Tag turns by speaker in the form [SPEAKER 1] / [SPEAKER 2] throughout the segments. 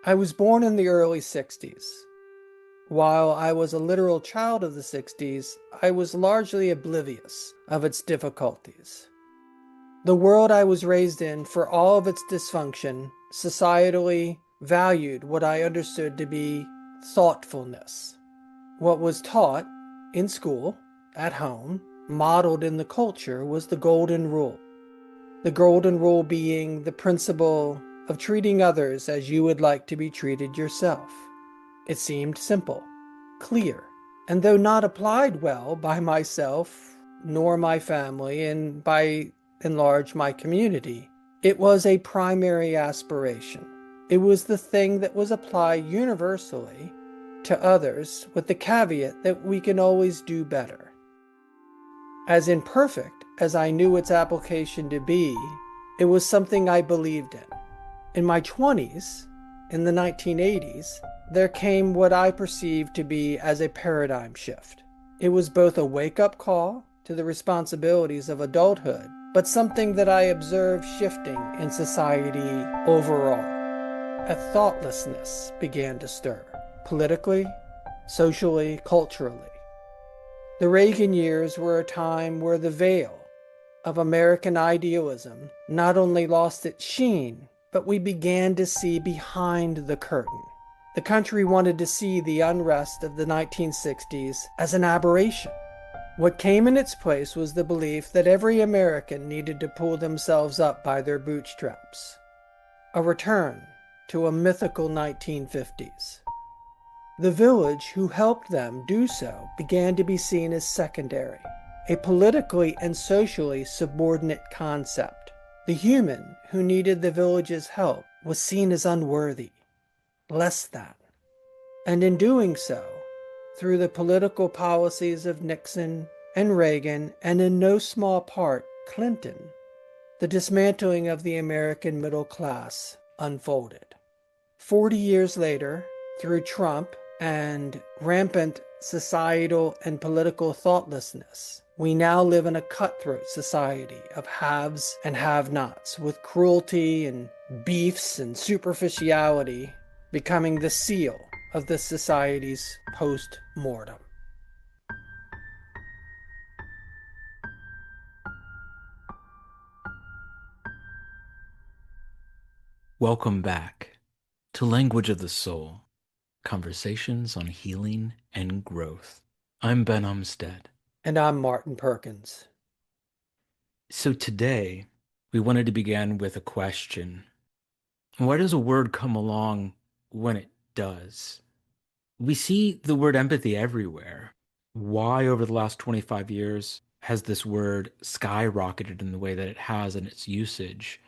[SPEAKER 1] I was born in the early 60s. While I was a literal child of the 60s, I was largely oblivious of its difficulties. The world I was raised in, for all of its dysfunction, societally valued what I understood to be thoughtfulness. What was taught in school, at home, modeled in the culture was the golden rule. The golden rule being the principle of treating others as you would like to be treated yourself. It seemed simple, clear, and though not applied well by myself, nor my family, and by and large my community, it was a primary aspiration. It was the thing that was applied universally to others, with the caveat that we can always do better. As imperfect as I knew its application to be, it was something I believed in. In my 20s, in the 1980s, there came what I perceived to be as a paradigm shift. It was both a wake-up call to the responsibilities of adulthood, but something that I observed shifting in society overall. A thoughtlessness began to stir, politically, socially, culturally. The Reagan years were a time where the veil of American idealism not only lost its sheen, but we began to see behind the curtain. The country wanted to see the unrest of the 1960s as an aberration. What came in its place was the belief that every American needed to pull themselves up by their bootstraps. A return to a mythical 1950s. The village who helped them do so began to be seen as secondary, a politically and socially subordinate concept. The human who needed the village's help was seen as unworthy, less than. And in doing so, through the political policies of Nixon and Reagan, and in no small part Clinton, the dismantling of the American middle class unfolded. 40 years later, through Trump and rampant societal and political thoughtlessness, we now live in a cutthroat society of haves and have-nots, with cruelty and beefs and superficiality becoming the seal of the society's post-mortem.
[SPEAKER 2] Welcome back to Language of the Soul, Conversations on Healing and Growth. I'm Ben Umstead.
[SPEAKER 1] And I'm Martin Perkins.
[SPEAKER 2] So today, we wanted to begin with a question. Why does a word come along when it does? We see the word empathy everywhere. Why, over the last 25 years, has this word skyrocketed in the way that it has in its usage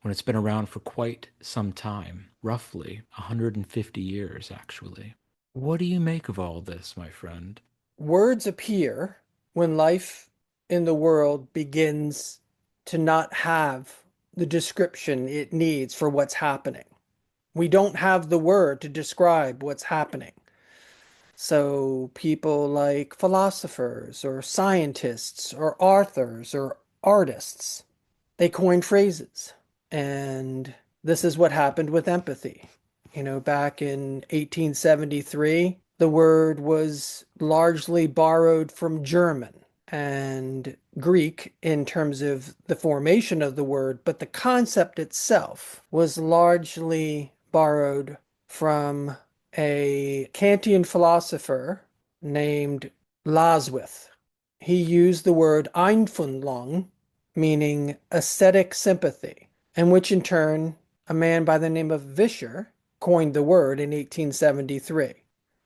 [SPEAKER 2] when it's been around for quite some time, roughly 150 years, actually? What do you make of all this, my friend?
[SPEAKER 1] Words appear when life in the world begins to not have the description it needs for what's happening. We don't have the word to describe what's happening. So people like philosophers or scientists or authors or artists, they coin phrases. And this is what happened with empathy. Back in 1873, the word was largely borrowed from German and Greek in terms of the formation of the word, but the concept itself was largely borrowed from a Kantian philosopher named Laswith. He used the word Einfühlung, meaning aesthetic sympathy, and which in turn a man by the name of Vischer coined the word in 1873,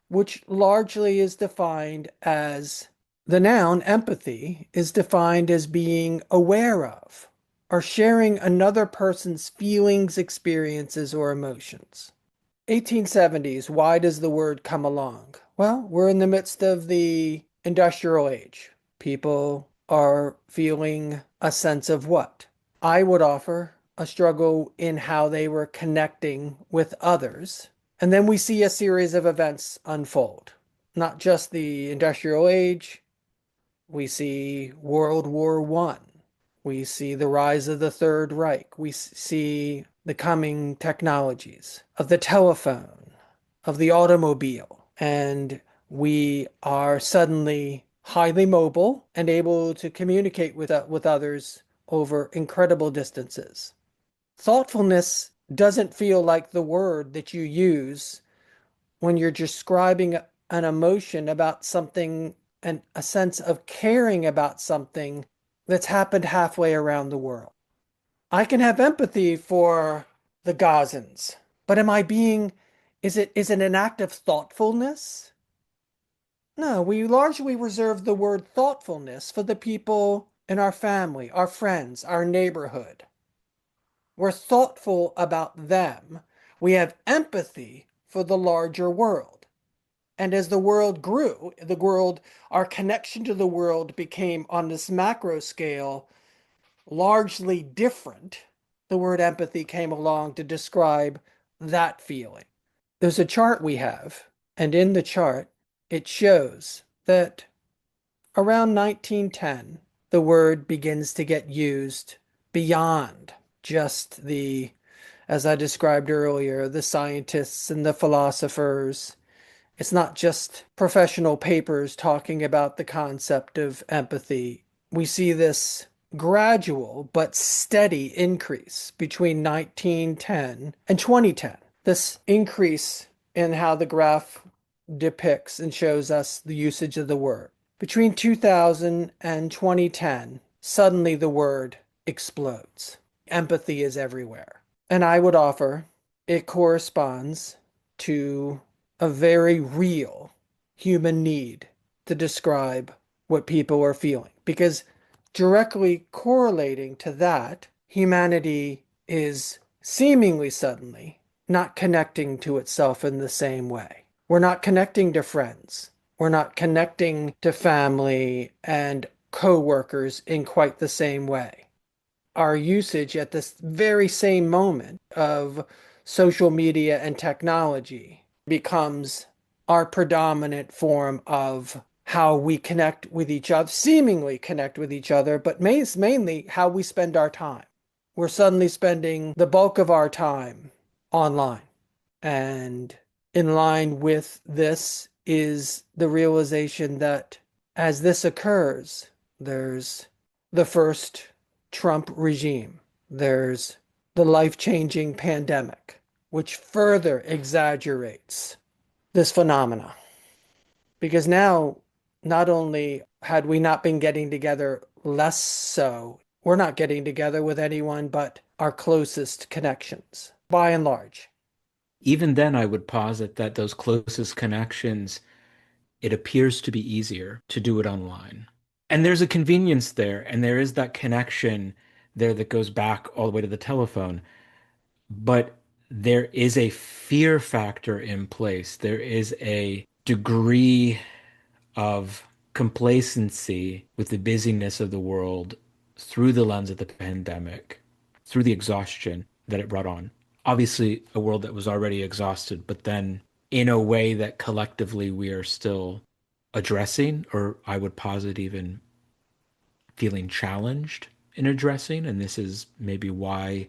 [SPEAKER 1] which largely is defined as the noun empathy is defined as being aware of or sharing another person's feelings, experiences, or emotions. 1870s, why does the word come along? Well, we're in the midst of the industrial age. People are feeling a sense of what? I would offer a struggle in how they were connecting with others. And then we see a series of events unfold. Not just the industrial age. We see World War I. We see the rise of the Third Reich. We see the coming technologies of the telephone, of the automobile, and we are suddenly highly mobile and able to communicate with others over incredible distances. Thoughtfulness doesn't feel like the word that you use when you're describing an emotion about something and a sense of caring about something that's happened halfway around the world. I can have empathy for the Gazans, but is it an act of thoughtfulness? No, we largely reserve the word thoughtfulness for the people in our family, our friends, our neighborhood. We're thoughtful about them. We have empathy for the larger world. And as the world grew, our connection to the world became on this macro scale largely different. The word empathy came along to describe that feeling. There's a chart we have, and in the chart, it shows that around 1910, the word begins to get used beyond just as I described earlier, the scientists and the philosophers. It's not just professional papers talking about the concept of empathy. We see this gradual but steady increase between 1910 and 2010. This increase in how the graph depicts and shows us the usage of the word. Between 2000 and 2010, suddenly the word explodes. Empathy is everywhere. And I would offer it corresponds to a very real human need to describe what people are feeling. Because directly correlating to that, humanity is seemingly suddenly not connecting to itself in the same way. We're not connecting to friends. We're not connecting to family and co-workers in quite the same way. Our usage at this very same moment of social media and technology becomes our predominant form of how we connect with each other, seemingly connect with each other, but mainly how we spend our time. We're suddenly spending the bulk of our time online. And in line with this is the realization that as this occurs, there's the first Trump regime, there's the life-changing pandemic, which further exaggerates this phenomena. Because now, not only had we not been getting together less so, we're not getting together with anyone but our closest connections, by and large.
[SPEAKER 2] Even then, I would posit that those closest connections, it appears to be easier to do it online. And there's a convenience there, and there is that connection there that goes back all the way to the telephone. But there is a fear factor in place. There is a degree of complacency with the busyness of the world through the lens of the pandemic, through the exhaustion that it brought on. Obviously, a world that was already exhausted, but then in a way that collectively we are still addressing, or I would posit even feeling challenged in addressing. And this is maybe why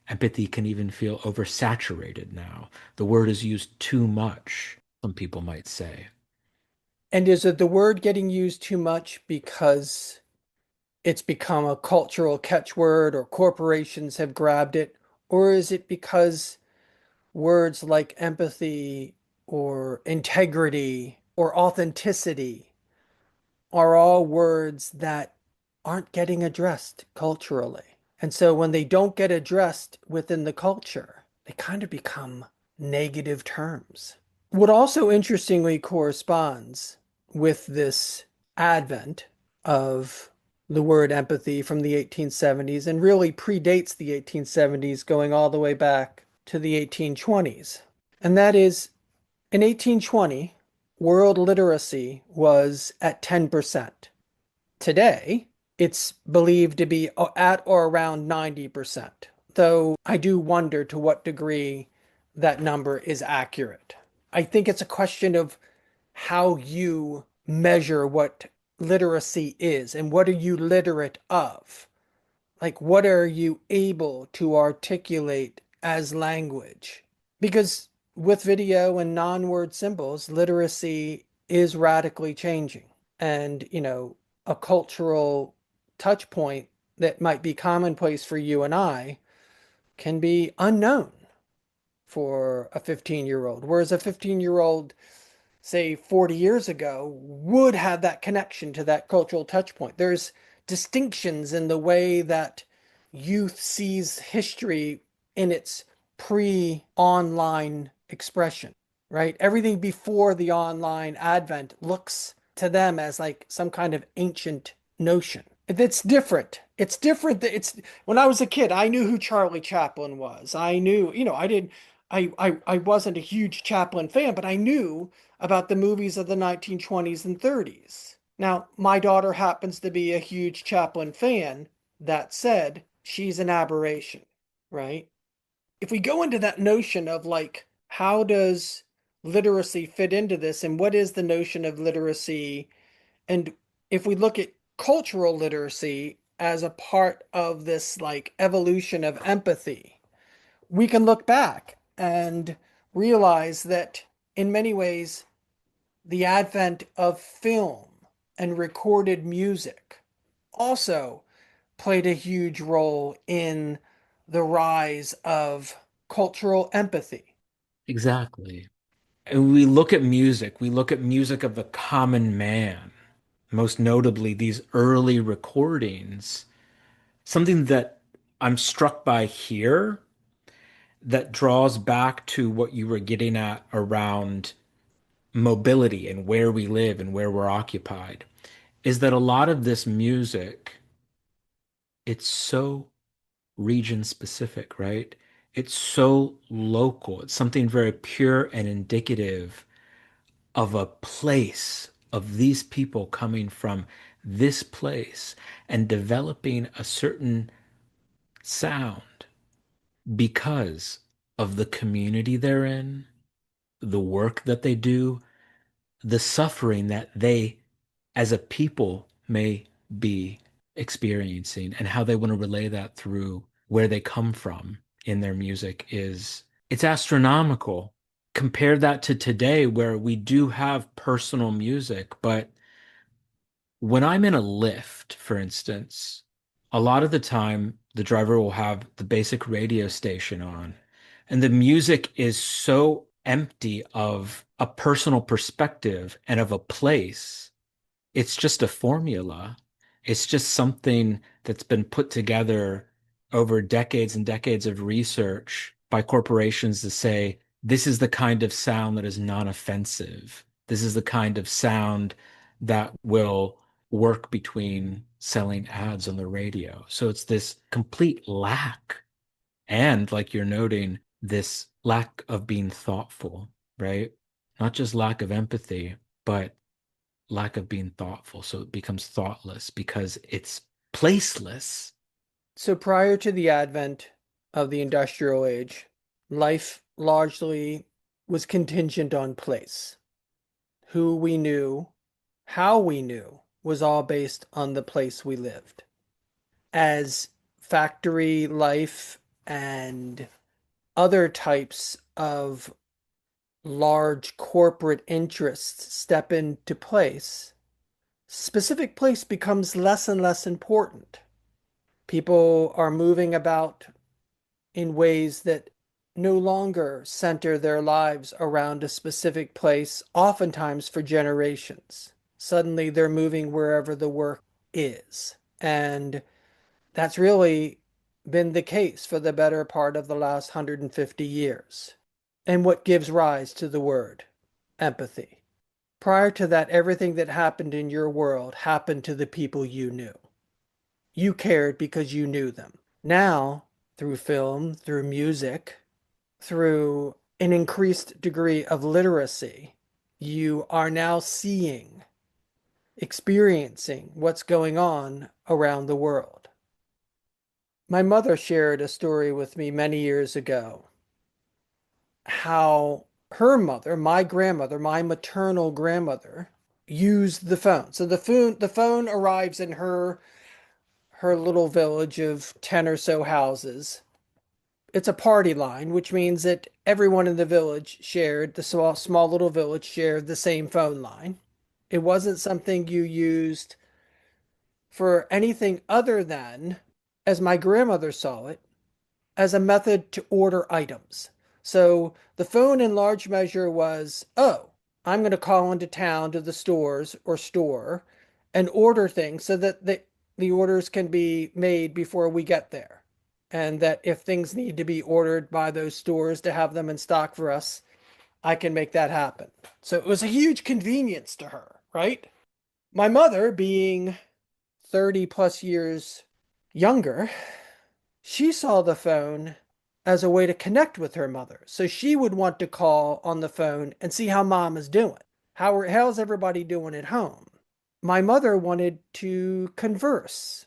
[SPEAKER 2] empathy can even feel oversaturated now. The word is used too much, some people might say.
[SPEAKER 1] And is it the word getting used too much because it's become a cultural catchword or corporations have grabbed it? Or is it because words like empathy or integrity or authenticity are all words that aren't getting addressed culturally? And so when they don't get addressed within the culture, they kind of become negative terms. What also interestingly corresponds with this advent of the word empathy from the 1870s and really predates the 1870s, going all the way back to the 1820s. And that is, in 1820, world literacy was at 10%. Today, it's believed to be at or around 90%, though I do wonder to what degree that number is accurate. I think it's a question of how you measure what literacy is and what are you literate of? Like, what are you able to articulate as language. Because with video and non-word symbols, literacy is radically changing. And, a cultural touch point that might be commonplace for you and I can be unknown for a 15-year-old. Whereas a 15-year-old, say 40 years ago, would have that connection to that cultural touch point. There's distinctions in the way that youth sees history in its pre-online expression, right? Everything before the online advent looks to them as like some kind of ancient notion. It's different. It's different. It's when I was a kid, I knew who Charlie Chaplin was. I knew, I didn't I wasn't a huge Chaplin fan, but I knew about the movies of the 1920s and 30s. Now, my daughter happens to be a huge Chaplin fan. That said, she's an aberration, right? If we go into that notion of like, how does literacy fit into this, and what is the notion of literacy? And if we look at cultural literacy as a part of this like evolution of empathy, we can look back and realize that in many ways, the advent of film and recorded music also played a huge role in the rise of cultural empathy.
[SPEAKER 2] Exactly. And we look at music of the common man, most notably these early recordings. Something that I'm struck by here that draws back to what you were getting at around mobility and where we live and where we're occupied is that a lot of this music, it's so region specific, right? It's so local. It's something very pure and indicative of a place, of these people coming from this place and developing a certain sound because of the community they're in, the work that they do, the suffering that they, as a people, may be experiencing, and how they want to relay that through where they come from in their music is it's astronomical. Compare that to today where we do have personal music, but when I'm in a lift, for instance, a lot of the time the driver will have the basic radio station on, and the music is so empty of a personal perspective and of a place. It's just a formula. It's just something that's been put together over decades and decades of research by corporations to say, this is the kind of sound that is non-offensive. This is the kind of sound that will work between selling ads on the radio. So it's this complete lack. And like you're noting, this lack of being thoughtful, right? Not just lack of empathy, but lack of being thoughtful. So it becomes thoughtless because it's placeless.
[SPEAKER 1] So prior to the advent of the industrial age, life largely was contingent on place. Who we knew, how we knew, was all based on the place we lived. As factory life and other types of large corporate interests step into place, specific place becomes less and less important. People are moving about in ways that no longer center their lives around a specific place, oftentimes for generations. Suddenly they're moving wherever the work is. And that's really been the case for the better part of the last 150 years. And what gives rise to the word empathy. Prior to that, everything that happened in your world happened to the people you knew. You cared because you knew them. Now, through film, through music, through an increased degree of literacy, you are now seeing, experiencing what's going on around the world. My mother shared a story with me many years ago how her mother, my grandmother, my maternal grandmother, used the phone. So the phone arrives in her little village of 10 or so houses it's a party line, which means that everyone in the village shared, the small little village shared the same phone line. It wasn't something you used for anything other than, as my grandmother saw it, as a method to order items. So the phone in large measure was, oh, I'm going to call into town to the stores or store and order things so that the orders can be made before we get there. And that if things need to be ordered by those stores to have them in stock for us, I can make that happen. So it was a huge convenience to her, right? My mother, being 30 plus years younger, she saw the phone as a way to connect with her mother. So she would want to call on the phone and see how mom is doing. How's everybody doing at home? My mother wanted to converse.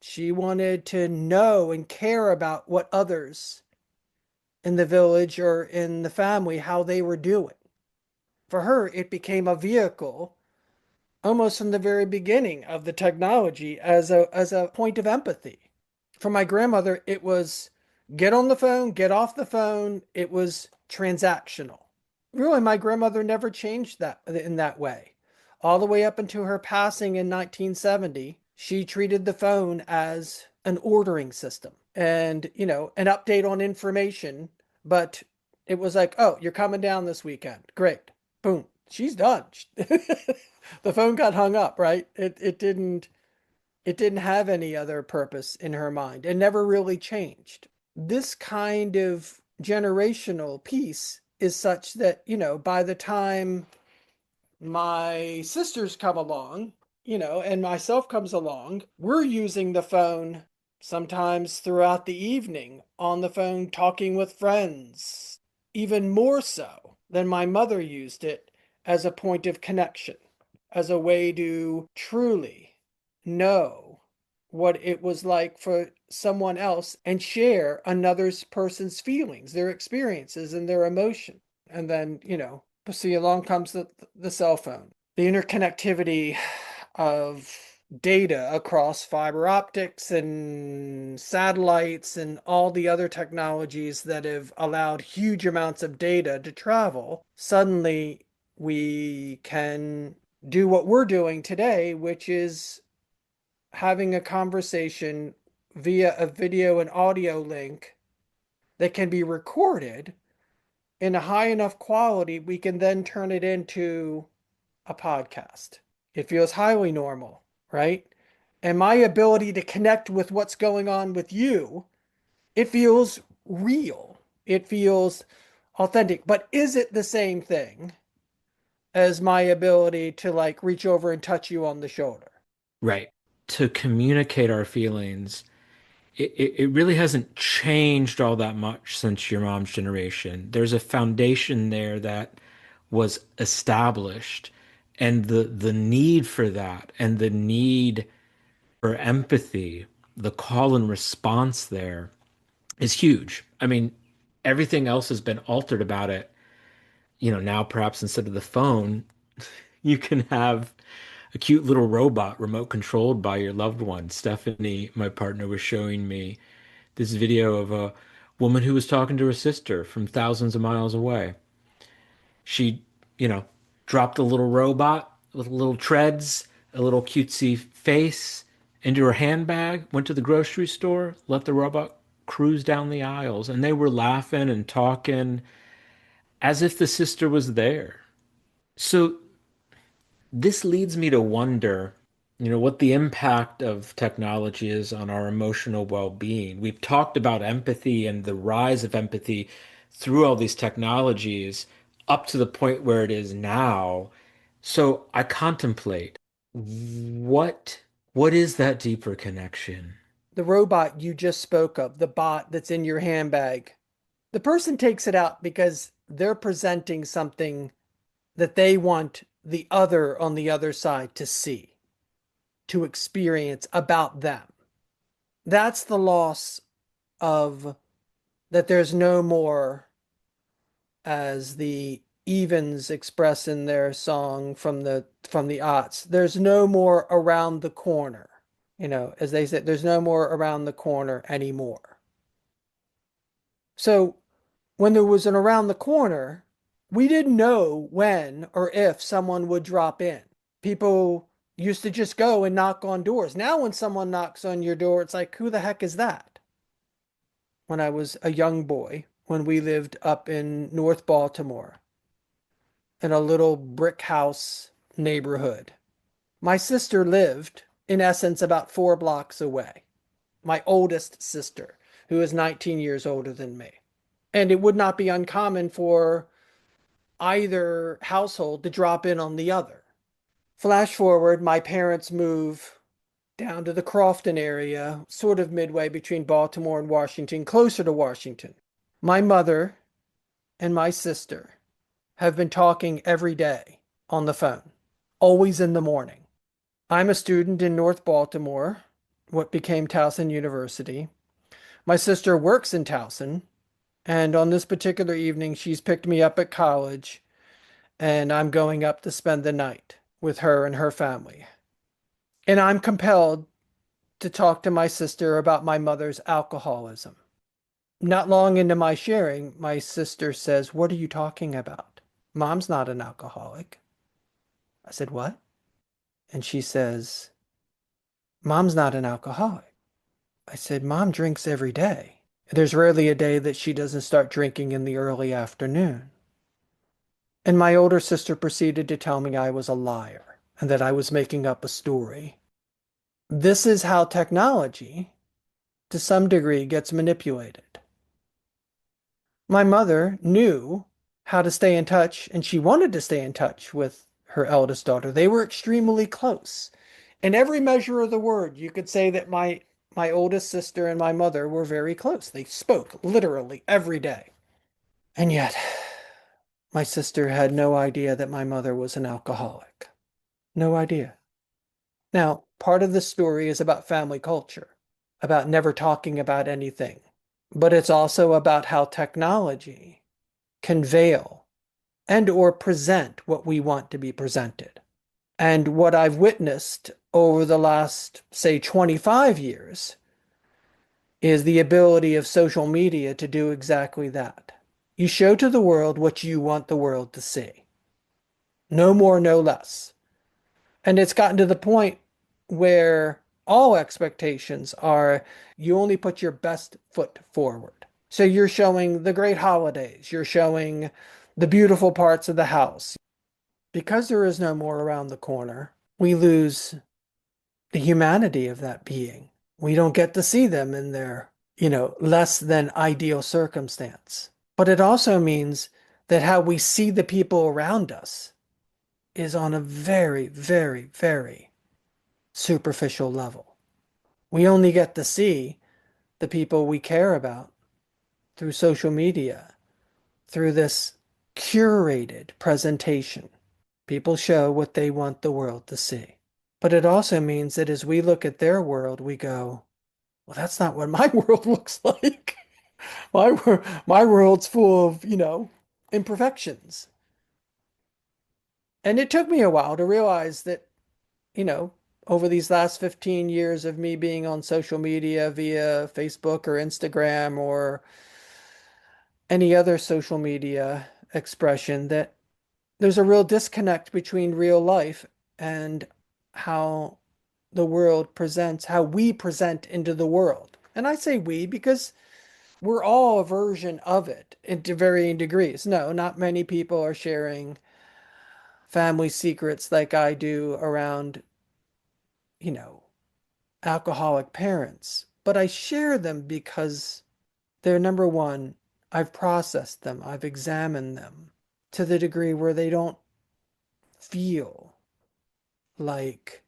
[SPEAKER 1] She wanted to know and care about what others in the village or in the family, how they were doing. For her, it became a vehicle almost from the very beginning of the technology as a point of empathy. For my grandmother, it was get on the phone, get off the phone. It was transactional. Really, my grandmother never changed that in that way. All the way up until her passing in 1970, she treated the phone as an ordering system and, an update on information. But it was like, oh, you're coming down this weekend. Great. Boom. She's done. The phone got hung up, right? It didn't have any other purpose in her mind. It never really changed. This kind of generational piece is such that, by the time my sisters come along, and myself comes along, we're using the phone sometimes throughout the evening on the phone talking with friends, even more so than my mother used it as a point of connection, as a way to truly know what it was like for someone else and share another person's feelings, their experiences, and their emotion. And then, see, along comes the cell phone, the interconnectivity of data across fiber optics and satellites and all the other technologies that have allowed huge amounts of data to travel. Suddenly, we can do what we're doing today, which is having a conversation via a video and audio link that can be recorded in a high enough quality, we can then turn it into a podcast. It feels highly normal, right? And my ability to connect with what's going on with you, it feels real. It feels authentic. But is it the same thing as my ability to like reach over and touch you on the shoulder?
[SPEAKER 2] Right. To communicate our feelings, it really hasn't changed all that much since your mom's generation. There's a foundation there that was established, and the need for that and the need for empathy, the call and response there is huge. I mean, everything else has been altered about it. Now perhaps instead of the phone, you can have a cute little robot remote controlled by your loved one. Stephanie, my partner, was showing me this video of a woman who was talking to her sister from thousands of miles away. She, you know, dropped a little robot with little treads, a little cutesy face into her handbag, went to the grocery store, let the robot cruise down the aisles, and they were laughing and talking as if the sister was there. So this leads me to wonder, what the impact of technology is on our emotional well-being. We've talked about empathy and the rise of empathy through all these technologies up to the point where it is now. So I contemplate what what is that deeper connection?
[SPEAKER 1] The robot you just spoke of, the bot that's in your handbag, the person takes it out because they're presenting something that they want the other on the other side to see, to experience about them. That's the loss of that there's no more, as the Evens express in their song from the aughts, there's no more around the corner. As they said, there's no more around the corner anymore. So when there was an around the corner, we didn't know when or if someone would drop in. People used to just go and knock on doors. Now, when someone knocks on your door, it's like, who the heck is that? When I was a young boy, when we lived up in North Baltimore in a little brick house neighborhood, my sister lived, in essence, about 4 blocks away. My oldest sister, who is 19 years older than me. And it would not be uncommon for either household to drop in on the other. Flash forward, my parents move down to the Crofton area, sort of midway between Baltimore and Washington, closer to Washington. My mother and my sister have been talking every day on the phone, always in the morning. I'm a student in North Baltimore, what became Towson University. My sister works in Towson, and on this particular evening, she's picked me up at college, and I'm going up to spend the night with her and her family. And I'm compelled to talk to my sister about my mother's alcoholism. Not long into my sharing, my sister says, "What are you talking about? Mom's not an alcoholic." I said, "What?" And she says, "Mom's not an alcoholic." I said, "Mom drinks every day. There's rarely a day that she doesn't start drinking in the early afternoon." And my older sister proceeded to tell me I was a liar and that I was making up a story. This is how technology, to some degree, gets manipulated. My mother knew how to stay in touch, and she wanted to stay in touch with her eldest daughter. They were extremely close. In every measure of the word, you could say that my oldest sister and my mother were very close. They spoke literally every day. And yet, my sister had no idea that my mother was an alcoholic. No idea. Now, part of the story is about family culture, about never talking about anything, but it's also about how technology can veil and or present what we want to be presented. And what I've witnessed over the last, say, 25 years is the ability of social media to do exactly that. You show to the world what you want the world to see. No more, no less. And it's gotten to the point where all expectations are you only put your best foot forward. So you're showing the great holidays, you're showing the beautiful parts of the house. Because there is no more around the corner, we lose the humanity of that being. We don't get to see them in their, less than ideal circumstance. But it also means that how we see the people around us is on a very, very, very superficial level. We only get to see the people we care about through social media, through this curated presentation. People show what they want the world to see. But it also means that as we look at their world, we go, well, that's not what my world looks like. My world's full of, imperfections. And it took me a while to realize that, you know, over these last 15 years of me being on social media via Facebook or Instagram or any other social media expression, that there's a real disconnect between real life and how the world presents, how we present into the world. And I say we because we're all a version of it to varying degrees. No, not many people are sharing family secrets like I do around, you know, alcoholic parents. But I share them because they're number one, I've processed them, I've examined them to the degree where they don't feel like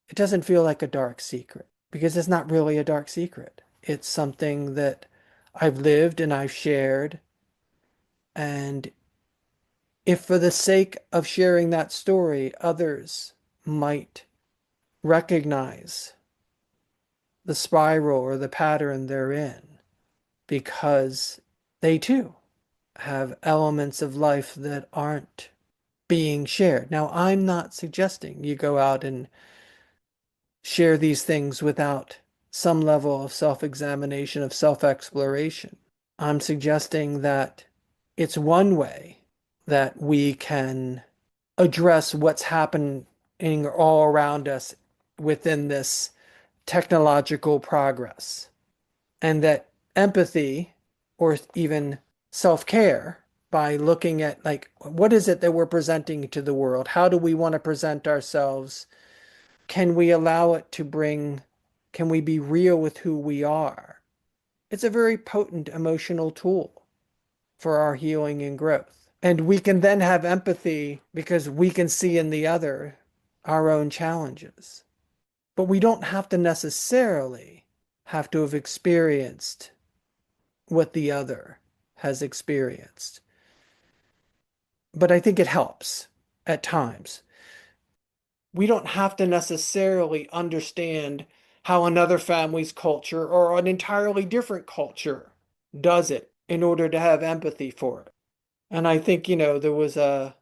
[SPEAKER 1] it doesn't feel like a dark secret because it's not really a dark secret. It's something that I've lived and I've shared. And if for the sake of sharing that story, others might recognize the spiral or the pattern they're in because they too have elements of life that aren't being shared. Now, I'm not suggesting you go out and share these things without some level of self examination, of self exploration. I'm suggesting that it's one way that we can address what's happening all around us within this technological progress. And that empathy or even self-care by looking at like what is it that we're presenting to the world? How do we want to present ourselves? Can we allow it to bring, can we be real with who we are? It's a very potent emotional tool for our healing and growth. And we can then have empathy because we can see in the other our own challenges. But we don't have to necessarily have to have experienced what the other has experienced. But I think it helps at times. We don't have to necessarily understand how another family's culture or an entirely different culture does it in order to have empathy for it. And I think, there was a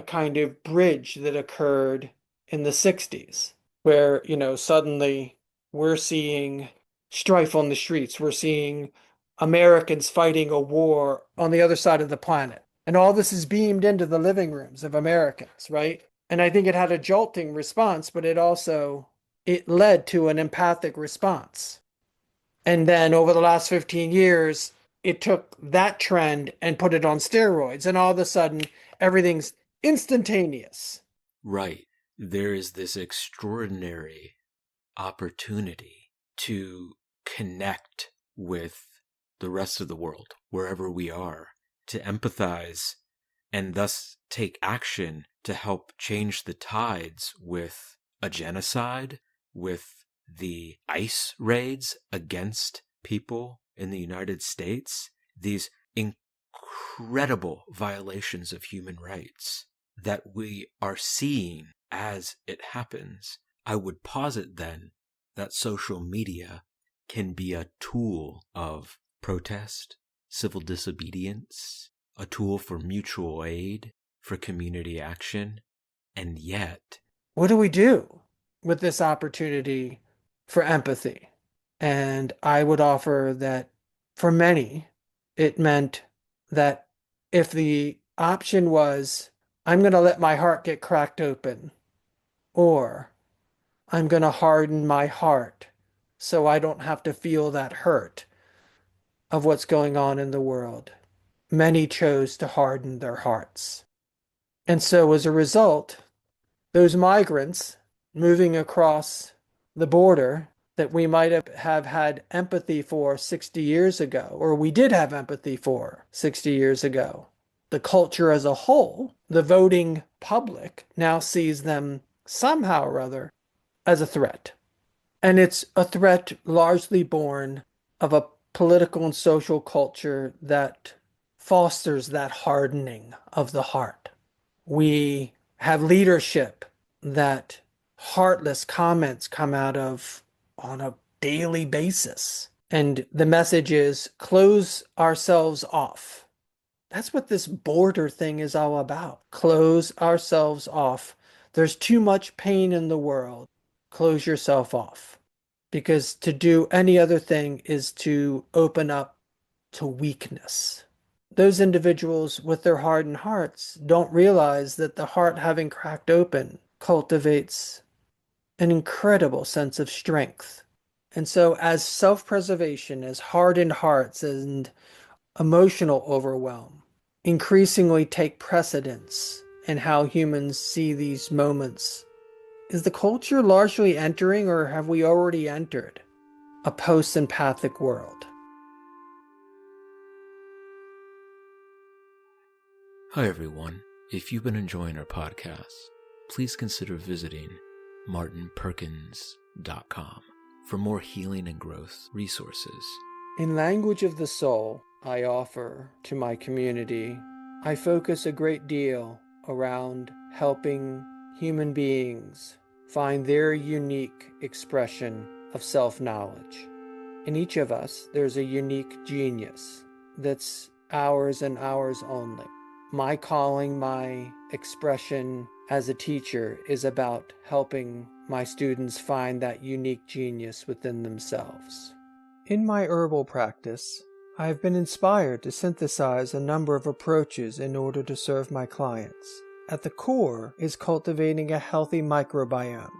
[SPEAKER 1] kind of bridge that occurred in the 60s where, suddenly we're seeing strife on the streets. We're seeing Americans fighting a war on the other side of the planet. And all this is beamed into the living rooms of Americans, right? And I think it had a jolting response, but it led to an empathic response. And then over the last 15 years, it took that trend and put it on steroids. And all of a sudden, everything's instantaneous.
[SPEAKER 2] Right. There is this extraordinary opportunity to connect with the rest of the world, wherever we are, to empathize and thus take action to help change the tides with a genocide, with the ICE raids against people in the United States, these incredible violations of human rights that we are seeing as it happens. I would posit then that social media can be a tool of protest, civil disobedience, a tool for mutual aid, for community action, and yet,
[SPEAKER 1] What do we do with this opportunity for empathy? And I would offer that for many, it meant that if the option was, I'm going to let my heart get cracked open, or I'm going to harden my heart so I don't have to feel that hurt of what's going on in the world. Many chose to harden their hearts. And so as a result, those migrants moving across the border that we might have had empathy for 60 years ago, or we did have empathy for 60 years ago, the culture as a whole, the voting public now sees them somehow or other as a threat. And it's a threat largely born of a political and social culture that fosters that hardening of the heart. We have leadership that heartless comments come out of on a daily basis. And the message is close ourselves off. That's what this border thing is all about. Close ourselves off. There's too much pain in the world. Close yourself off. Because to do any other thing is to open up to weakness. Those individuals with their hardened hearts don't realize that the heart having cracked open cultivates an incredible sense of strength. And so, as self preservation, as hardened hearts, and emotional overwhelm increasingly take precedence in how humans see these moments, is the culture largely entering, or have we already entered, a post empathic world?
[SPEAKER 2] hi everyone. If you've been enjoying our podcast, please consider visiting martinperkins.com for more healing and growth resources.
[SPEAKER 1] In Language of the Soul, I offer to my community, I focus a great deal around helping human beings find their unique expression of self-knowledge. In each of us, there's a unique genius that's ours and ours only. My calling, my expression as a teacher is about helping my students find that unique genius within themselves. In my herbal practice, I have been inspired to synthesize a number of approaches in order to serve my clients. At the core is cultivating a healthy microbiome.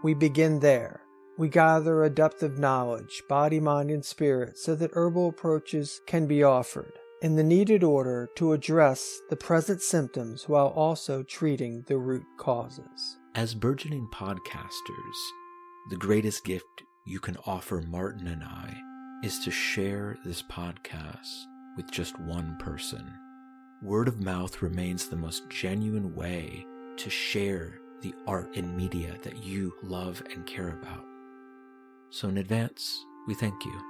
[SPEAKER 1] We begin there. We gather a depth of knowledge, body, mind, and spirit, so that herbal approaches can be offered in the needed order to address the present symptoms while also treating the root causes.
[SPEAKER 3] As burgeoning podcasters, the greatest gift you can offer Martin and I is to share this podcast with just one person. Word of mouth remains the most genuine way to share the art and media that you love and care about. So in advance, we thank you.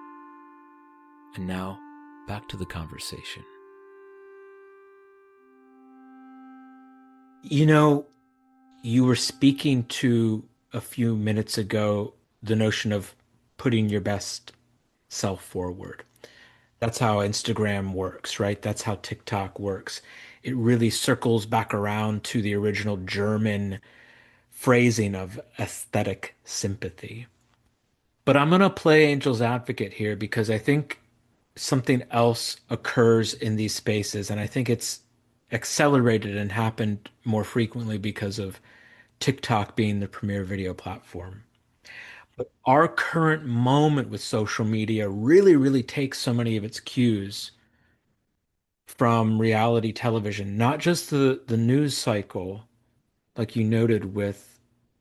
[SPEAKER 3] And now, back to the conversation.
[SPEAKER 2] You know, you were speaking to a few minutes ago the notion of putting your best self forward. That's how Instagram works, right? That's how TikTok works. It really circles back around to the original German phrasing of aesthetic sympathy. But I'm going to play angel's advocate here because I think something else occurs in these spaces, and I think it's accelerated and happened more frequently because of TikTok being the premier video platform. But our current moment with social media really, really takes so many of its cues from reality television, not just the news cycle, like you noted with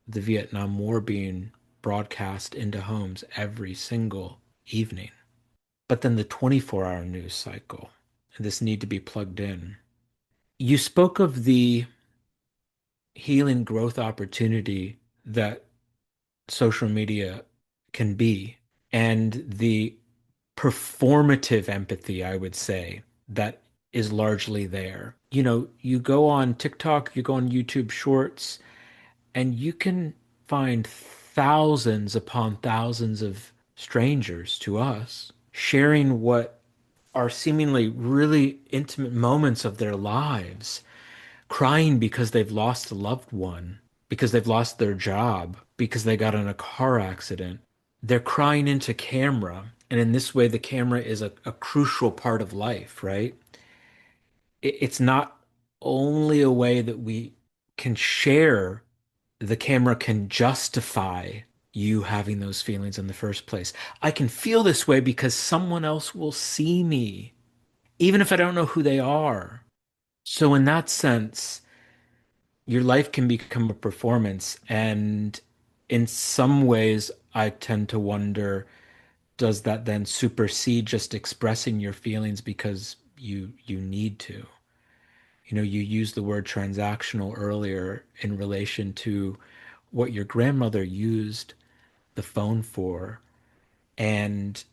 [SPEAKER 2] the Vietnam War being broadcast into homes every single evening, but then the 24-hour news cycle and this need to be plugged in. You spoke of the healing growth opportunity that social media can be and the performative empathy, I would say, that is largely there. You know, you go on TikTok, you go on YouTube Shorts, and you can find thousands upon thousands of strangers to us sharing what are seemingly really intimate moments of their lives, crying because they've lost a loved one, because they've lost their job, because they got in a car accident. They're crying into camera. And in this way, the camera is a crucial part of life, right? It's not only a way that we can share, the camera can justify you having those feelings in the first place. I can feel this way because someone else will see me, even if I don't know who they are. So, in that sense, your life can become a performance. And in some ways, I tend to wonder, does that then supersede just expressing your feelings because you need to? You know, you used the word transactional earlier in relation to what your grandmother used the phone for. And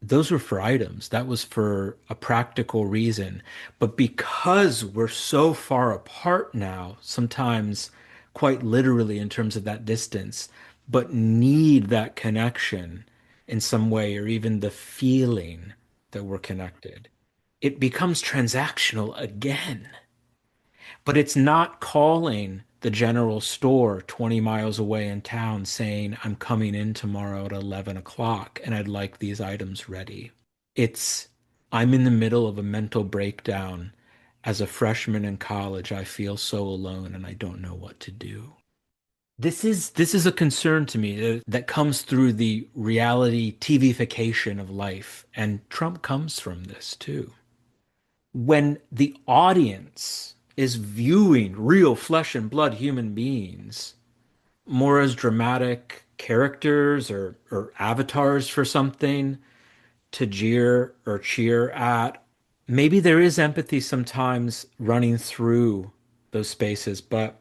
[SPEAKER 2] those were for items. That was for a practical reason. But because we're so far apart now, sometimes quite literally in terms of that distance, but need that connection in some way, or even the feeling that we're connected, it becomes transactional again. But it's not calling the general store 20 miles away in town saying, I'm coming in tomorrow at 11 o'clock and I'd like these items ready. It's, I'm in the middle of a mental breakdown. As a freshman in college, I feel so alone and I don't know what to do. This is a concern to me that comes through the reality TVification of life, and Trump comes from this too. When the audience is viewing real flesh and blood human beings more as dramatic characters or avatars for something to jeer or cheer at, maybe there is empathy sometimes running through those spaces, but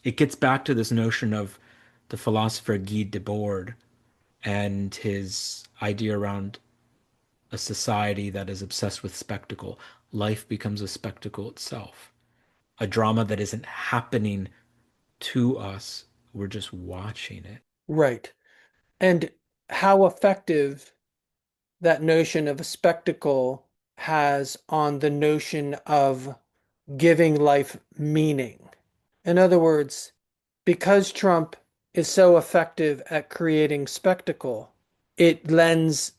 [SPEAKER 2] it gets back to this notion of the philosopher Guy Debord and his idea around a society that is obsessed with spectacle. Life becomes a spectacle itself, a drama that isn't happening to us. We're just watching it.
[SPEAKER 1] Right. And how effective that notion of a spectacle has on the notion of giving life meaning. In other words, because Trump is so effective at creating spectacle, it lends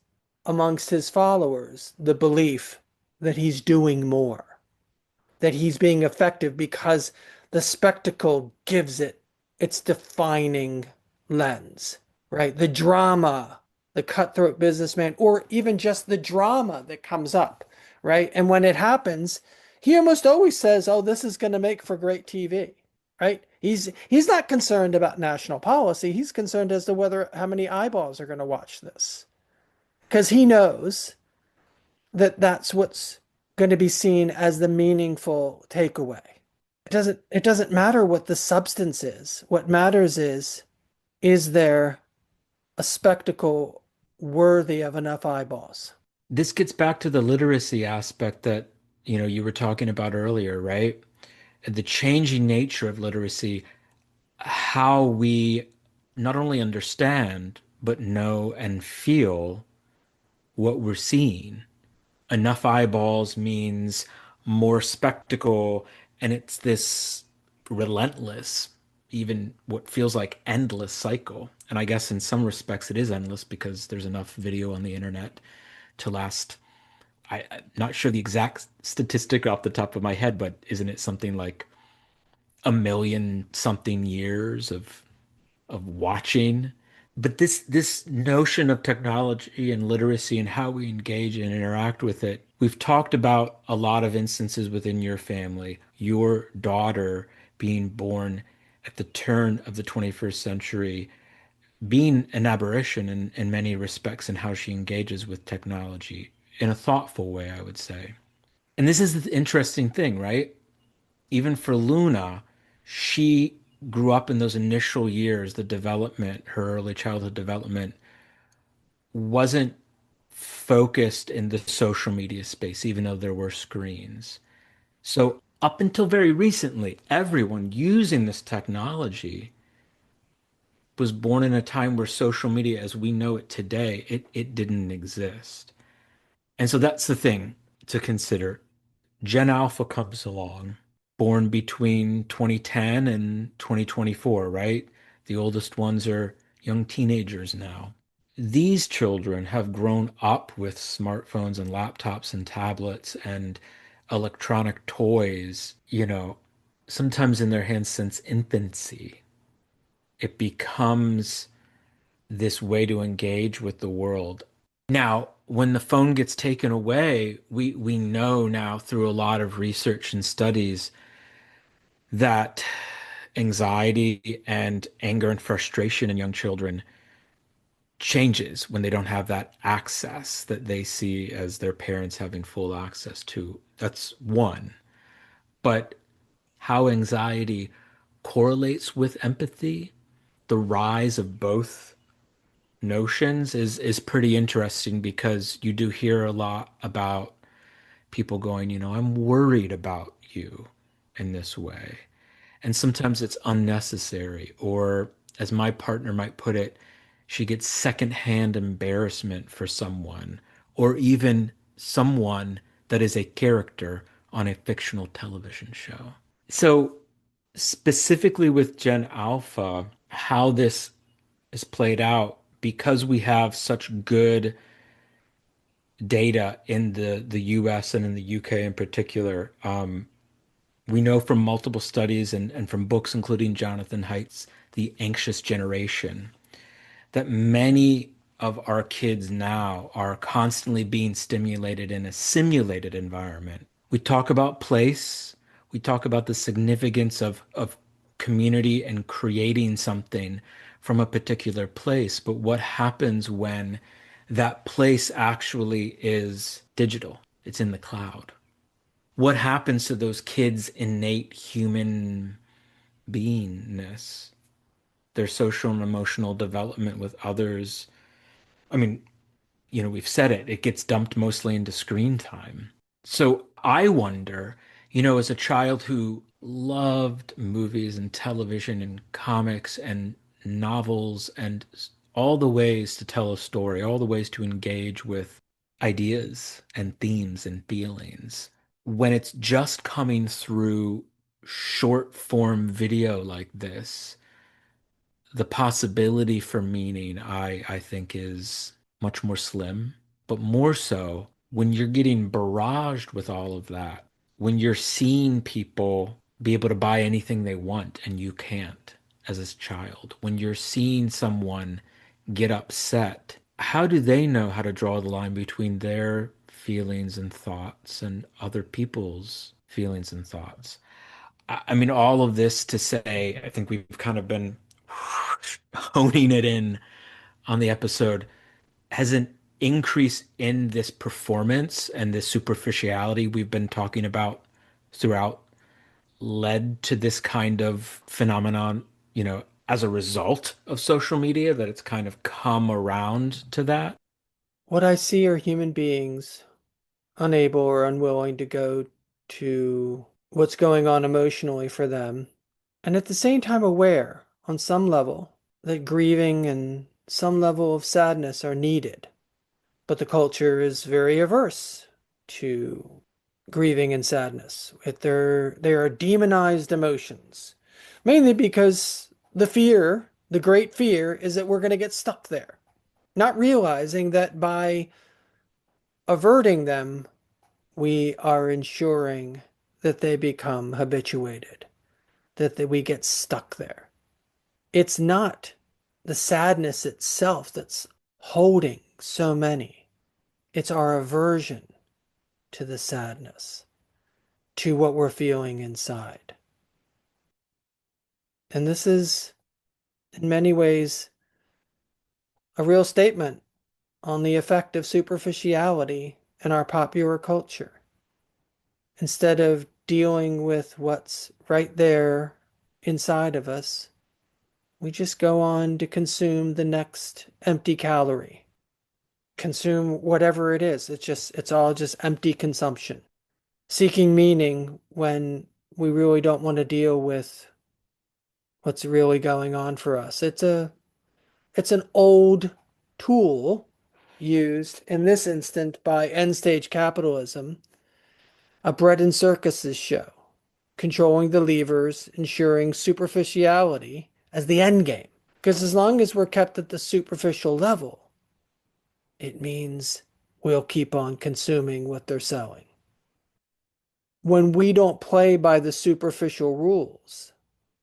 [SPEAKER 1] amongst his followers the belief that he's doing more, that he's being effective because the spectacle gives it its defining lens, right? The drama, the cutthroat businessman, or even just the drama that comes up, right? And when it happens, he almost always says, "Oh, this is going to make for great TV." Right? He's not concerned about national policy. He's concerned as to whether how many eyeballs are going to watch this. Because he knows that that's what's going to be seen as the meaningful takeaway. It doesn't matter what the substance is. What matters is there a spectacle worthy of enough eyeballs?
[SPEAKER 2] This gets back to the literacy aspect that, you were talking about earlier, right? The changing nature of literacy, how we not only understand, but know and feel what we're seeing. Enough eyeballs means more spectacle, and it's this relentless, even what feels like endless cycle. And I guess in some respects it is endless because there's enough video on the internet to last. I'm not sure the exact statistic off the top of my head, but isn't it something like a million something years of watching? But this notion of technology and literacy and how we engage and interact with it, we've talked about a lot of instances within your family. Your daughter being born at the turn of the 21st century, being an aberration in many respects in how she engages with technology in a thoughtful way, I would say. And this is the interesting thing, right? Even for Luna, she grew up in those initial years, the development, her early childhood development wasn't focused in the social media space, even though there were screens. So up until very recently, everyone using this technology was born in a time where social media as we know it today, it didn't exist. And so that's the thing to consider. Gen Alpha comes along, born between 2010 and 2024, right? The oldest ones are young teenagers now. These children have grown up with smartphones and laptops and tablets and electronic toys, sometimes in their hands since infancy. It becomes this way to engage with the world. Now, when the phone gets taken away, we know now through a lot of research and studies that anxiety and anger and frustration in young children changes when they don't have that access that they see as their parents having full access to. That's one. But how anxiety correlates with empathy, the rise of both notions is pretty interesting because you do hear a lot about people going, I'm worried about you in this way. And sometimes it's unnecessary, or as my partner might put it, she gets secondhand embarrassment for someone, or even someone that is a character on a fictional television show. So, specifically with Gen Alpha, how this is played out, because we have such good data in the US and in the UK in particular, we know from multiple studies and from books, including Jonathan Haidt's The Anxious Generation, that many of our kids now are constantly being stimulated in a simulated environment. We talk about place, we talk about the significance of community and creating something from a particular place, but what happens when that place actually is digital? It's in the cloud. What happens to those kids' innate human beingness, their social and emotional development with others? I mean, we've said it, it gets dumped mostly into screen time. So I wonder, as a child who loved movies and television and comics and novels and all the ways to tell a story, all the ways to engage with ideas and themes and feelings, when it's just coming through short form video like this, the possibility for meaning, I think, is much more slim. but more so when you're getting barraged with all of that, when you're seeing people be able to buy anything they want and you can't as a child, when you're seeing someone get upset, how do they know how to draw the line between their feelings and thoughts and other people's feelings and thoughts? I mean, all of this to say, I think we've kind of been honing it in on the episode. Has an increase in this performance and this superficiality we've been talking about throughout led to this kind of phenomenon, as a result of social media, that it's kind of come around to that?
[SPEAKER 1] What I see are human beings unable or unwilling to go to what's going on emotionally for them, and at the same time aware on some level that grieving and some level of sadness are needed. But the culture is very averse to grieving and sadness. They are demonized emotions, mainly because the great fear, is that we're going to get stuck there, not realizing that by averting them, we are ensuring that they become habituated, that we get stuck there. It's not the sadness itself that's holding so many. It's our aversion to the sadness, to what we're feeling inside. And this is, in many ways, a real statement on the effect of superficiality in our popular culture. Instead of dealing with what's right there inside of us, we just go on to consume the next empty calorie. Consume whatever it is. It's all just empty consumption. Seeking meaning when we really don't want to deal with what's really going on for us. It's an old tool used in this instant by end stage capitalism, a bread and circuses show, controlling the levers, ensuring superficiality as the end game. Because as long as we're kept at the superficial level, it means we'll keep on consuming what they're selling. When we don't play by the superficial rules,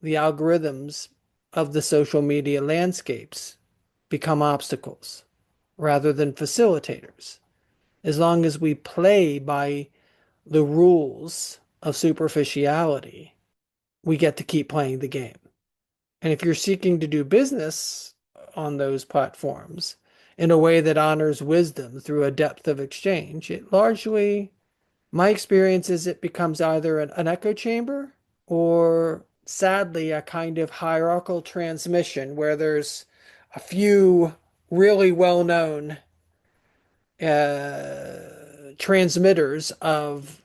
[SPEAKER 1] the algorithms of the social media landscapes become obstacles rather than facilitators. As long as we play by the rules of superficiality, we get to keep playing the game. And if you're seeking to do business on those platforms in a way that honors wisdom through a depth of exchange, it largely, my experience is, it becomes either an echo chamber or sadly a kind of hierarchical transmission where there's a few really well-known transmitters of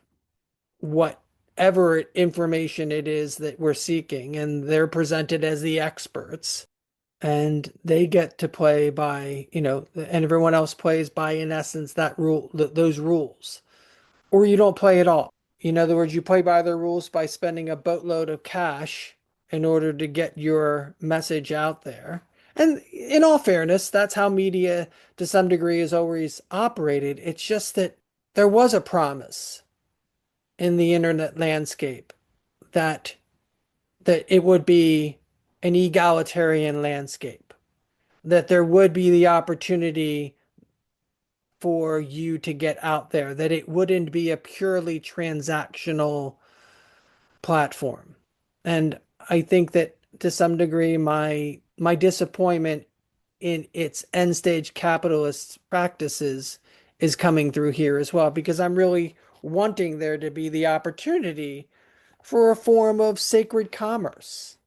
[SPEAKER 1] whatever information it is that we're seeking, and they're presented as the experts, and they get to play by, and everyone else plays by, in essence, that rule, those rules. Or you don't play at all. In other words, you play by their rules by spending a boatload of cash in order to get your message out there. And in all fairness, that's how media to some degree has always operated. It's just that there was a promise in the internet landscape that it would be an egalitarian landscape, that there would be the opportunity for you to get out there, that it wouldn't be a purely transactional platform. And I think that to some degree my disappointment in its end stage capitalist practices is coming through here as well, because I'm really wanting there to be the opportunity for a form of sacred commerce,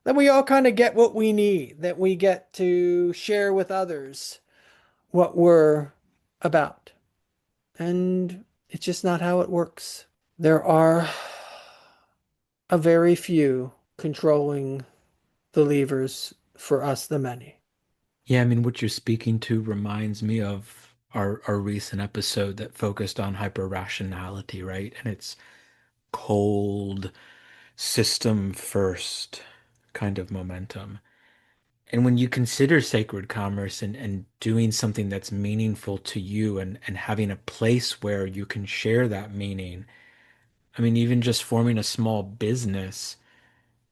[SPEAKER 1] that we all kind of get what we need, that we get to share with others what we're about. And it's just not how it works. There are a very few controlling the levers for us, the many.
[SPEAKER 2] Yeah, I mean, what you're speaking to reminds me of our recent episode that focused on hyper-rationality, right? And it's cold, system first kind of momentum. And when you consider sacred commerce and doing something that's meaningful to you and having a place where you can share that meaning, I mean, even just forming a small business,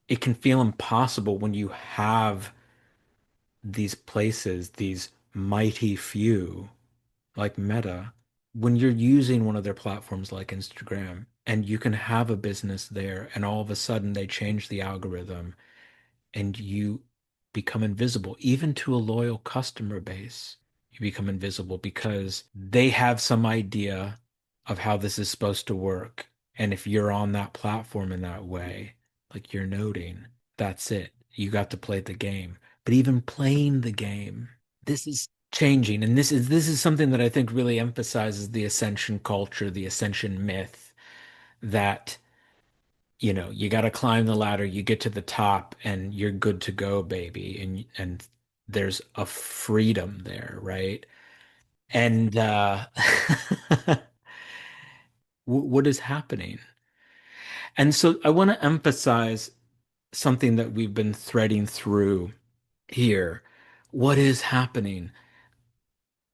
[SPEAKER 2] it can feel impossible when you have these places, these mighty few, like Meta, when you're using one of their platforms like Instagram, and you can have a business there, and all of a sudden they change the algorithm and you become invisible, even to a loyal customer base. You become invisible because they have some idea of how this is supposed to work. And if you're on that platform in that way, like you're noting, that's it. You got to play the game. But even playing the game, this is changing. And this is something that I think really emphasizes the ascension culture, the ascension myth that you got to climb the ladder, you get to the top and you're good to go, baby. And there's a freedom there, right? And what is happening? And so I want to emphasize something that we've been threading through here. What is happening?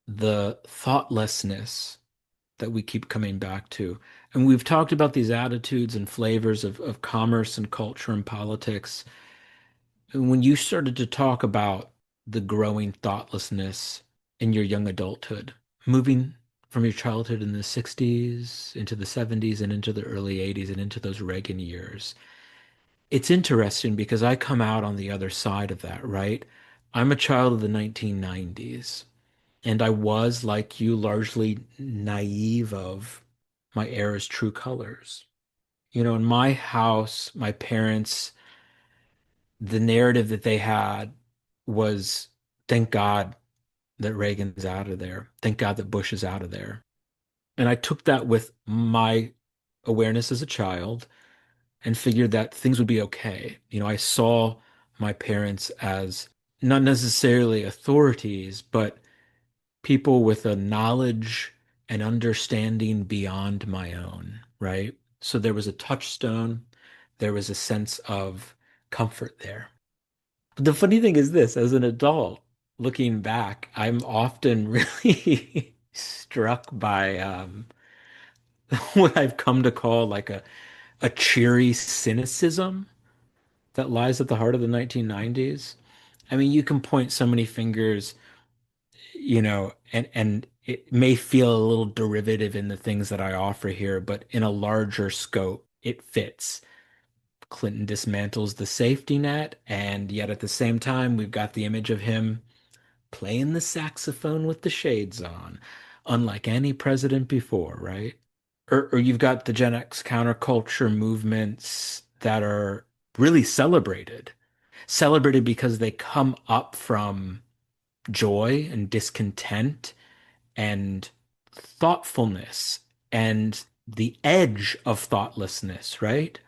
[SPEAKER 2] The thoughtlessness that we keep coming back to. And we've talked about these attitudes and flavors of commerce and culture and politics. When you started to talk about the growing thoughtlessness in your young adulthood, moving from your childhood in the 60s into the 70s and into the early 80s and into those Reagan years, it's interesting because I come out on the other side of that, right? I'm a child of the 1990s, and I was, like you, largely naive of my era's true colors. In my house, my parents, the narrative that they had was thank God that Reagan's out of there. Thank God that Bush is out of there. And I took that with my awareness as a child and figured that things would be okay. I saw my parents as not necessarily authorities, but people with a knowledge and understanding beyond my own, right? So there was a touchstone, there was a sense of comfort there. The funny thing is this, as an adult, looking back, I'm often really struck by what I've come to call like a cheery cynicism that lies at the heart of the 1990s. I mean, you can point so many fingers, and it may feel a little derivative in the things that I offer here, but in a larger scope, it fits. Clinton dismantles the safety net, and yet at the same time, we've got the image of him playing the saxophone with the shades on, unlike any president before, right? Or you've got the Gen X counterculture movements that are really celebrated because they come up from joy and discontent and thoughtfulness and the edge of thoughtlessness, right?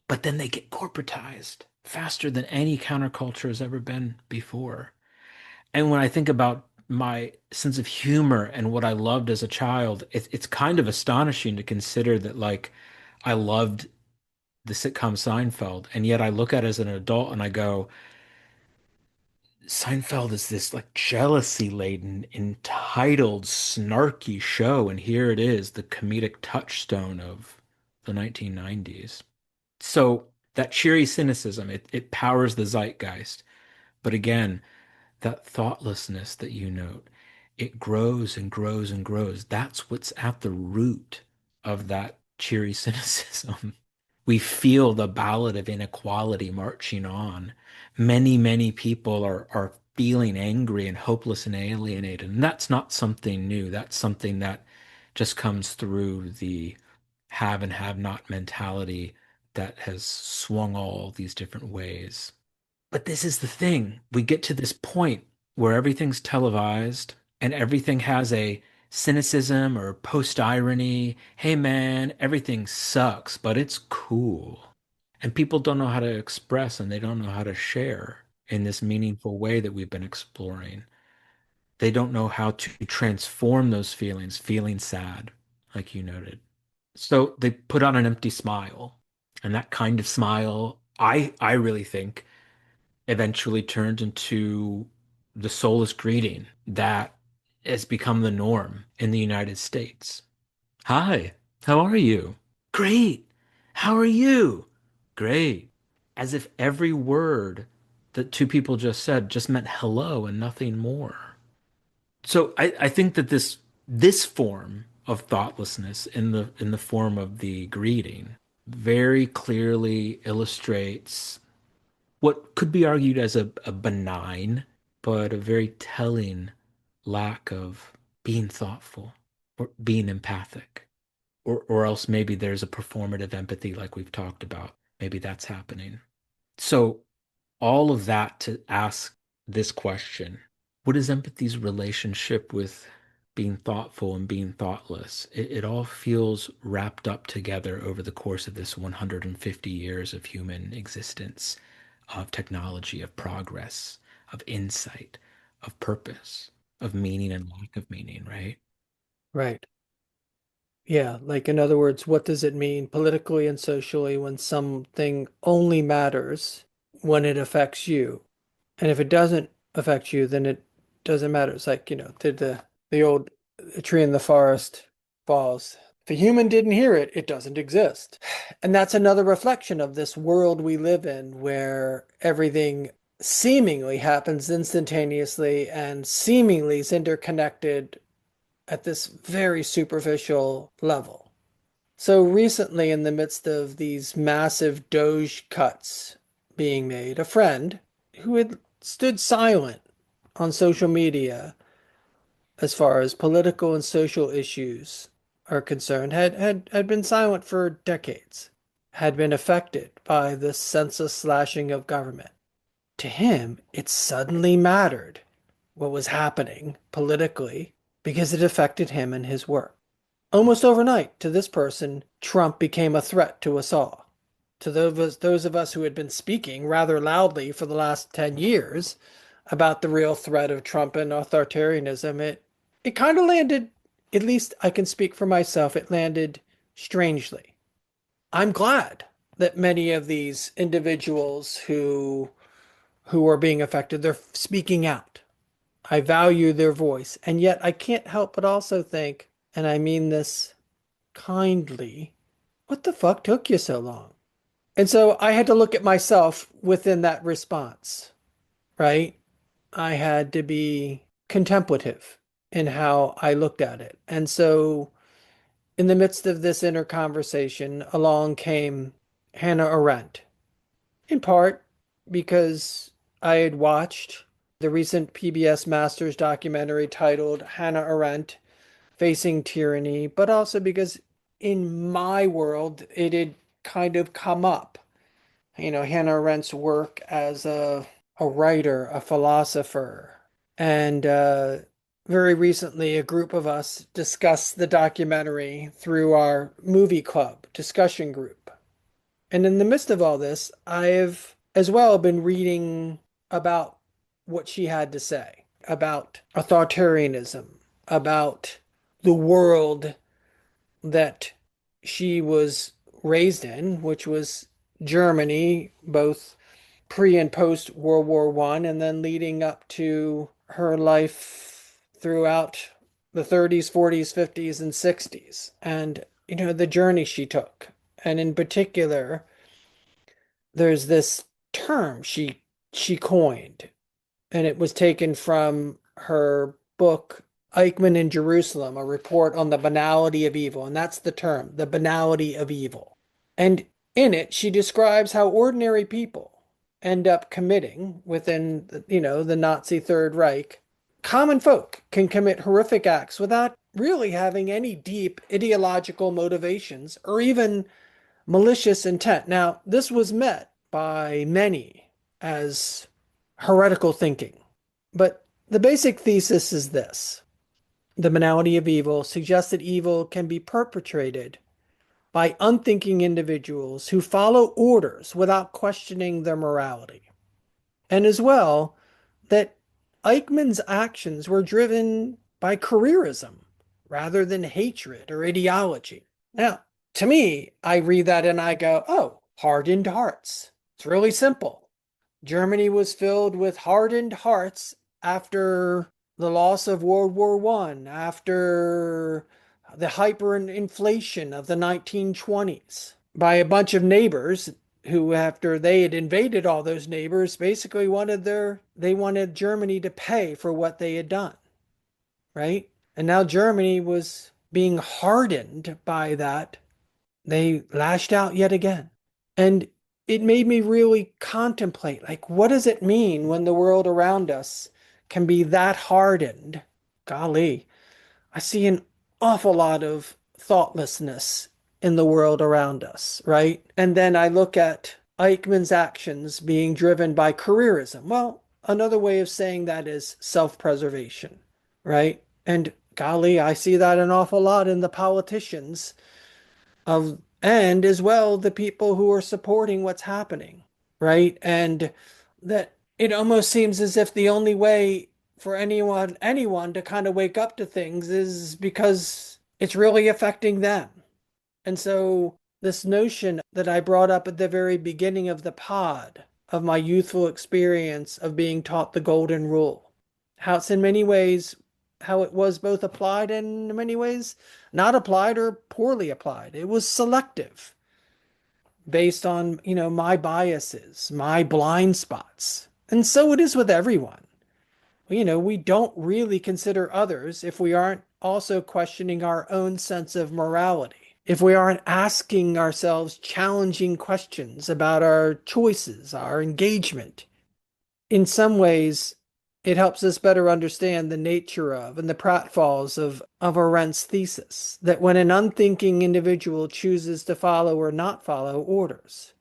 [SPEAKER 2] But then they get corporatized faster than any counterculture has ever been before. And when I think about my sense of humor and what I loved as a child, it's kind of astonishing to consider that, like, I loved the sitcom Seinfeld, and yet I look at it as an adult and I go, Seinfeld is this like jealousy laden, entitled, snarky show, and here it is, the comedic touchstone of the 1990s. So that cheery cynicism, it powers the zeitgeist. But again, that thoughtlessness that you note, it grows and grows and grows. That's what's at the root of that cheery cynicism. We feel the ballad of inequality marching on. Many people are feeling angry and hopeless and alienated. And that's not something new. That's something that just comes through the have and have not mentality that has swung all these different ways. But this is the thing. We get to this point where everything's televised and everything has a cynicism or post irony. Hey man, everything sucks, but it's cool. And people don't know how to express and they don't know how to share in this meaningful way that we've been exploring. They don't know how to transform those feelings, feeling sad, like you noted. So they put on an empty smile. And that kind of smile, I really think eventually turned into the soulless greeting that has become the norm in the United States. Hi, how are you? Great. How are you? Great. As if every word that two people just said just meant hello and nothing more. So I think that this form of thoughtlessness in the form of the greeting very clearly illustrates what could be argued as a benign but a very telling lack of being thoughtful or being empathic. Or else maybe there's a performative empathy like we've talked about. Maybe that's happening. So all of that to ask this question, what is empathy's relationship with being thoughtful and being thoughtless? It all feels wrapped up together over the course of this 150 years of human existence, of technology, of progress, of insight, of purpose, of meaning and lack of meaning, right?
[SPEAKER 1] Right. Yeah, like in other words, what does it mean politically and socially when something only matters when it affects you? And if it doesn't affect you, then it doesn't matter. It's like, did the old tree in the forest falls. If a human didn't hear it, it doesn't exist. And that's another reflection of this world we live in where everything seemingly happens instantaneously and seemingly is interconnected at this very superficial level. So recently, in the midst of these massive Doge cuts being made, a friend who had stood silent on social media as far as political and social issues are concerned had been silent for decades, had been affected by this senseless slashing of government. To him, it suddenly mattered what was happening politically because it affected him and his work. Almost overnight, to this person, Trump became a threat to us all. To those of us who had been speaking rather loudly for the last 10 years about the real threat of Trump and authoritarianism, it kind of landed, at least I can speak for myself, it landed strangely. I'm glad that many of these individuals who are being affected, they're speaking out. I value their voice. And yet I can't help but also think, and I mean this kindly, what the fuck took you so long? And so I had to look at myself within that response, right? I had to be contemplative in how I looked at it. And so in the midst of this inner conversation, along came Hannah Arendt, in part because I had watched the recent PBS Masters documentary titled Hannah Arendt Facing Tyranny, but also because in my world it had kind of come up. Hannah Arendt's work as a writer, a philosopher, and very recently a group of us discussed the documentary through our movie club discussion group. And in the midst of all this, I've as well been reading about what she had to say about authoritarianism, about the world that she was raised in, which was Germany, both pre and post World War One, and then leading up to her life throughout the 30s, 40s, 50s, and 60s, and the journey she took. And in particular, there's this term she coined, and it was taken from her book Eichmann in Jerusalem, a report on the banality of evil. And that's the term, the banality of evil. And in it, she describes how ordinary people end up committing within, the Nazi Third Reich. Common folk can commit horrific acts without really having any deep ideological motivations or even malicious intent. Now, this was met by many as heretical thinking. But the basic thesis is this: the banality of evil suggests that evil can be perpetrated by unthinking individuals who follow orders without questioning their morality. And as well, that Eichmann's actions were driven by careerism rather than hatred or ideology. Now, to me, I read that and I go, oh, hardened hearts. It's really simple. Germany was filled with hardened hearts after the loss of World War I, after the hyperinflation of the 1920s, by a bunch of neighbors who, after they had invaded all those neighbors, basically they wanted Germany to pay for what they had done, right? And now Germany was being hardened by that. They lashed out yet again. And it made me really contemplate, like, what does it mean when the world around us can be that hardened? Golly, I see an awful lot of thoughtlessness in the world around us, right? And then I look at Eichmann's actions being driven by careerism. Well, another way of saying that is self-preservation, right? And golly, I see that an awful lot in the politicians of and as well the people who are supporting what's happening, right? And that it almost seems as if the only way for anyone to kind of wake up to things is because it's really affecting them. And so this notion that I brought up at the very beginning of the pod of my youthful experience of being taught the golden rule, how it's in many ways, how it was both applied and in many ways not applied or poorly applied. It was selective based on, my biases, my blind spots. And so it is with everyone. We don't really consider others if we aren't also questioning our own sense of morality, if we aren't asking ourselves challenging questions about our choices, our engagement. In some ways, it helps us better understand the nature of and the pratfalls of Arendt's thesis that when an unthinking individual chooses to follow or not follow orders,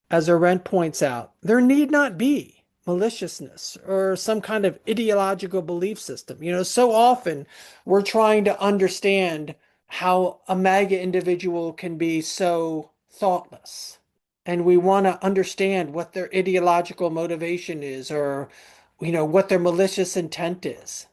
[SPEAKER 1] as Arendt points out, there need not be maliciousness or some kind of ideological belief system. So often we're trying to understand how a MAGA individual can be so thoughtless. And we want to understand what their ideological motivation is or, what their malicious intent is.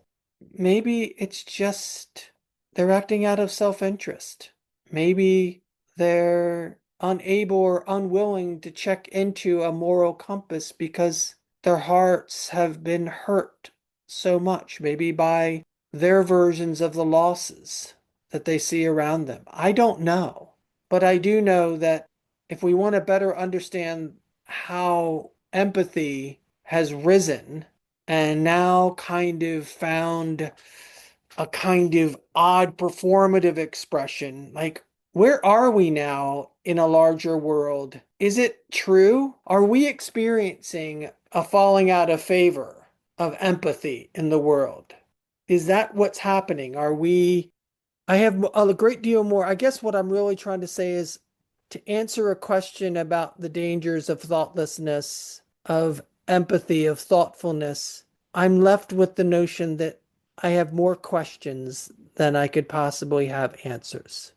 [SPEAKER 1] Maybe it's just they're acting out of self-interest. Maybe they're unable or unwilling to check into a moral compass because their hearts have been hurt so much, maybe by their versions of the losses that they see around them. I don't know. But I do know that if we want to better understand how empathy has risen and now kind of found a kind of odd performative expression. Like, where are we now in a larger world? Is it true? Are we experiencing a falling out of favor of empathy in the world? Is that what's happening? I have a great deal more. I guess what I'm really trying to say is to answer a question about the dangers of thoughtlessness, of empathy, of thoughtfulness. I'm left with the notion that I have more questions than I could possibly have answers.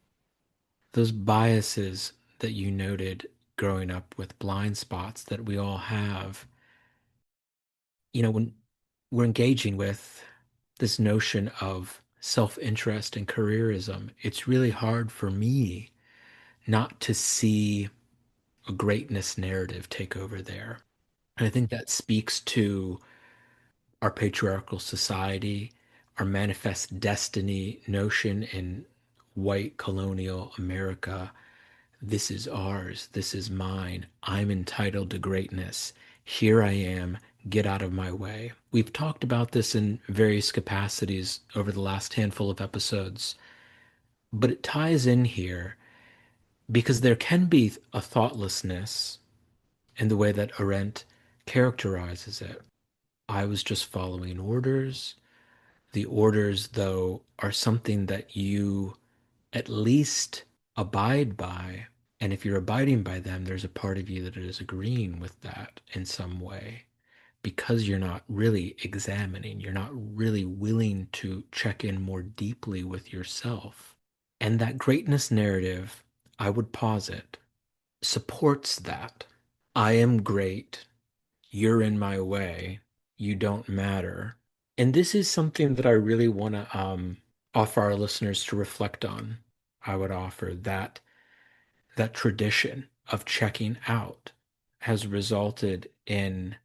[SPEAKER 2] Those biases that you noted growing up with blind spots that we all have, when we're engaging with this notion of self-interest and careerism, it's really hard for me not to see a greatness narrative take over there. And I think that speaks to our patriarchal society, our manifest destiny notion in white colonial America. This is ours. This is mine. I'm entitled to greatness. Here I am. Get out of my way. We've talked about this in various capacities over the last handful of episodes, but it ties in here because there can be a thoughtlessness in the way that Arendt characterizes it. I was just following orders. The orders, though, are something that you at least abide by. And if you're abiding by them, there's a part of you that is agreeing with that in some way because you're not really examining, you're not really willing to check in more deeply with yourself. And that greatness narrative, I would posit, supports that. I am great. You're in my way. You don't matter. And this is something that I really want to offer our listeners to reflect on. I would offer that tradition of checking out has resulted in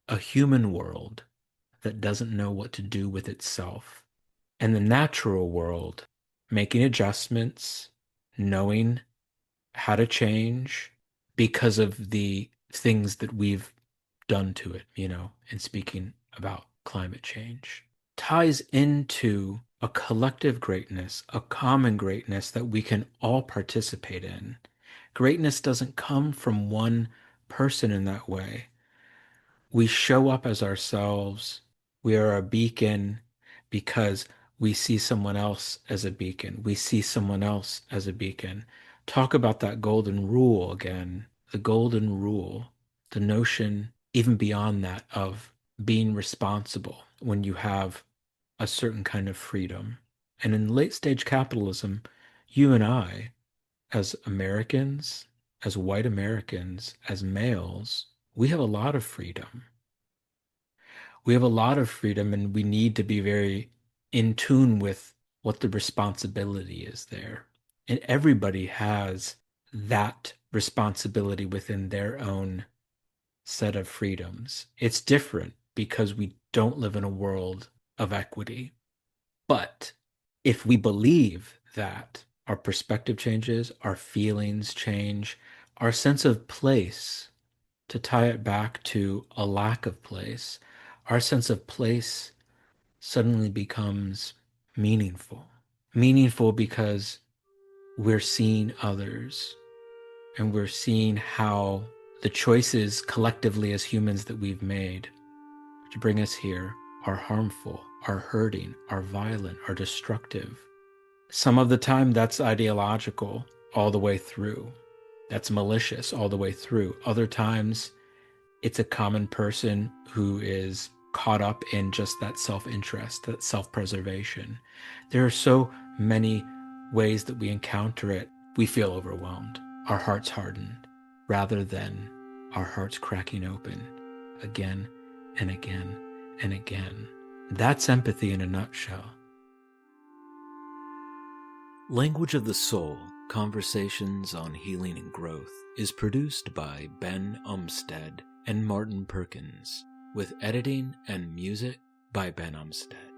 [SPEAKER 2] a human world that doesn't know what to do with itself, and the natural world making adjustments, knowing how to change because of the things that we've done to it, and speaking about climate change, ties into a collective greatness, a common greatness that we can all participate in. Greatness doesn't come from one person in that way. We show up as ourselves. We are a beacon because we see someone else as a beacon. We see someone else as a beacon. Talk about that golden rule again. The golden rule, the notion, even beyond that, of being responsible when you have a certain kind of freedom. And in late stage capitalism, you and I, as Americans, as white Americans, as males, we have a lot of freedom. We have a lot of freedom, and we need to be very in tune with what the responsibility is there. And everybody has that responsibility within their own set of freedoms. It's different because we don't live in a world of equity. But if we believe that, our perspective changes, our feelings change, our sense of place, to tie it back to a lack of place, our sense of place suddenly becomes meaningful. Meaningful because we're seeing others, and we're seeing how the choices collectively as humans that we've made to bring us here are harmful, are hurting, are violent, are destructive. Some of the time that's ideological all the way through. That's malicious all the way through. Other times it's a common person who is caught up in just that self-interest, that self-preservation. There are so many ways that we encounter it. We feel overwhelmed, our hearts hardened, rather than our hearts cracking open again and again and again. That's empathy in a nutshell.
[SPEAKER 3] Language of the Soul, Conversations on Healing and Growth is produced by Ben Umstead and Martin Perkins, with editing and music by Ben Umstead.